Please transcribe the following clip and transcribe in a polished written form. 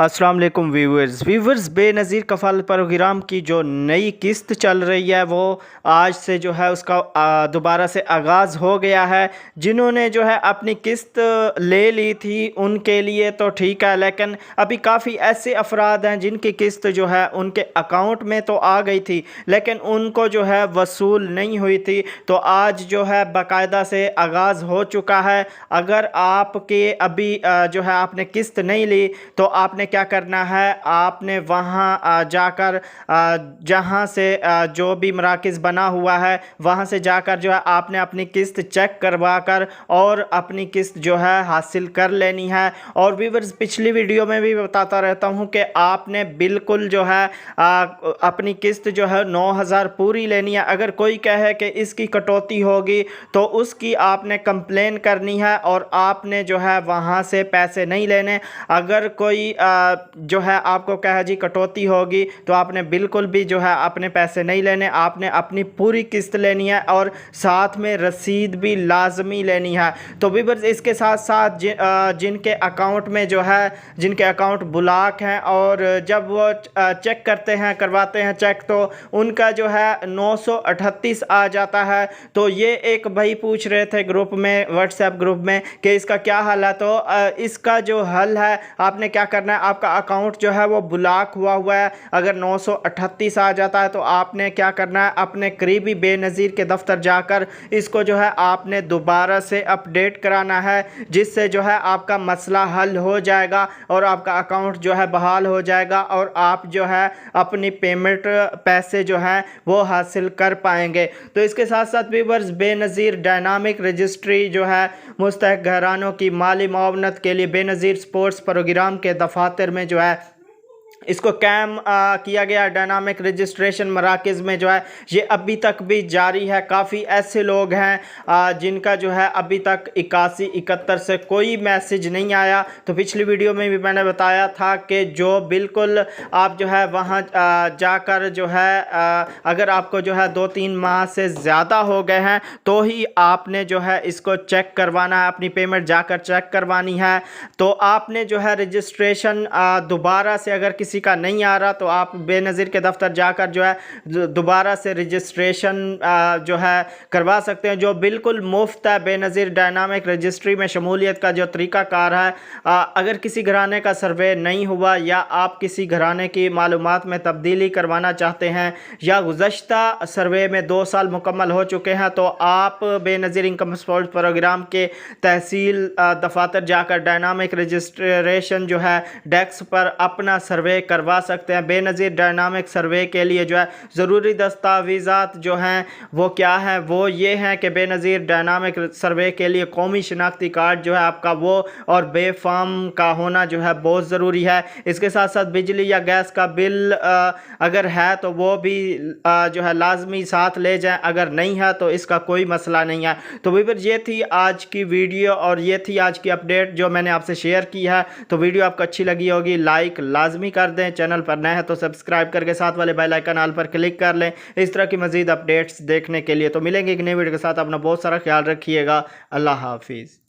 अस्सलाम वालेकुम viewers Benazir कफ़ालत programme की जो नई किस्त चल रही है वो आज से जो है उसका दोबारा से आगाज़ हो गया है। जिन्होंने जो है अपनी किस्त ले ली थी उनके लिए तो ठीक है, लेकिन अभी काफ़ी ऐसे अफराद हैं जिनकी किस्त जो है उनके अकाउंट में तो आ गई थी लेकिन उनको जो है वसूल नहीं हुई थी। तो आज जो है बाकायदा से आगाज़ हो चुका है। अगर आपके अभी जो है आपने किस्त नहीं ली तो आपने क्या करना है, आपने वहाँ जाकर जहाँ से जो भी मराकज़ बना हुआ है वहाँ से जाकर जो है आपने अपनी किस्त चेक करवा कर और अपनी किस्त जो है हासिल कर लेनी है। और व्यूअर्स पिछली वीडियो में भी बताता रहता हूँ कि आपने बिल्कुल जो है अपनी किस्त जो है 9,000 पूरी लेनी है। अगर कोई कहे कि इसकी कटौती होगी तो उसकी आपने कंप्लेन करनी है और आपने जो है वहाँ से पैसे नहीं लेने। अगर कोई जो है आपको कहे जी कटौती होगी तो आपने बिल्कुल भी जो है अपने पैसे नहीं लेने, आपने अपनी पूरी किस्त लेनी है और साथ में रसीद भी लाजमी लेनी है। तो व्यूअर्स इसके साथ साथ जिनके अकाउंट में जो है जिनके अकाउंट ब्लॉक हैं और जब वो चेक करते हैं करवाते हैं चेक तो उनका जो है 938 आ जाता है। तो ये एक भाई पूछ रहे थे ग्रुप में, व्हाट्सएप ग्रुप में, कि इसका क्या हल है। तो इसका जो हल है आपने क्या करना है, आपका अकाउंट जो है वो ब्लॉक हुआ है, अगर 938 आ जाता है तो आपने क्या करना है, अपने करीबी बेनज़ीर के दफ्तर जाकर इसको जो है आपने दोबारा से अपडेट कराना है, जिससे जो है आपका मसला हल हो जाएगा और आपका अकाउंट जो है बहाल हो जाएगा और आप जो है अपनी पेमेंट पैसे जो है वो हासिल कर पाएंगे। तो इसके साथ साथ व्यूअर्स बेनज़ीर डायनामिक रजिस्ट्री जो है मुस्तहक़ घरानों की माली मुआवनत के लिए बेनज़ीर स्पोर्ट्स प्रोग्राम के दफातर में जो है इसको कैम किया गया। डायनामिक रजिस्ट्रेशन मराकज़ में जो है ये अभी तक भी जारी है। काफ़ी ऐसे लोग हैं जिनका जो है अभी तक 81-71 से कोई मैसेज नहीं आया। तो पिछली वीडियो में भी मैंने बताया था कि जो बिल्कुल आप जो है वहाँ जाकर जो है अगर आपको जो है 2-3 माह से ज़्यादा हो गए हैं तो ही आपने जो है इसको चेक करवाना है, अपनी पेमेंट जाकर चेक करवानी है। तो आपने जो है रजिस्ट्रेशन दोबारा से अगर किसी का नहीं आ रहा तो आप बेनज़ीर के दफ्तर जाकर जो है दोबारा से रजिस्ट्रेशन जो है करवा सकते हैं, जो बिल्कुल मुफ्त है। बेनज़ीर डायनामिक रजिस्ट्री में शमूलियत का जो तरीक़ाकार है, अगर किसी घराने का सर्वे नहीं हुआ या आप किसी घराने की मालूमात में तब्दीली करवाना चाहते हैं या गुज़श्ता सर्वे में 2 साल मुकम्मल हो चुके हैं तो आप बेनज़ीर इनकम सपोर्ट प्रोग्राम के तहसील दफातर जाकर डायनामिक रजिस्ट्रेशन जो है डेस्क पर अपना सर्वे करवा सकते हैं। बेनज़ीर डायनामिक सर्वे के लिए जो है ज़रूरी दस्तावेज़ात जो हैं वो क्या हैं, वो ये हैं कि बेनज़ीर डायनामिक सर्वे के लिए कौमी शनाख्ती कार्ड जो है आपका वो और बे फार्म का होना जो है बहुत ज़रूरी है। इसके साथ साथ बिजली या गैस का बिल अगर है तो वो भी जो है लाजमी साथ ले जाएं, अगर नहीं है तो इसका कोई मसला नहीं है। तो व्यूअर्स ये थी आज की वीडियो और ये थी आज की अपडेट जो मैंने आपसे शेयर की है। तो वीडियो आपको अच्छी लगी होगी लाइक लाजमी कर दें, चैनल पर नए हैं तो सब्सक्राइब करके साथ वाले बेल आइकन ऑल पर क्लिक कर लें इस तरह की मज़ीद अपडेट्स देखने के लिए। तो मिलेंगे एक नई वीडियो के साथ, अपना बहुत सारा ख्याल रखिएगा। अल्लाह हाफिज़।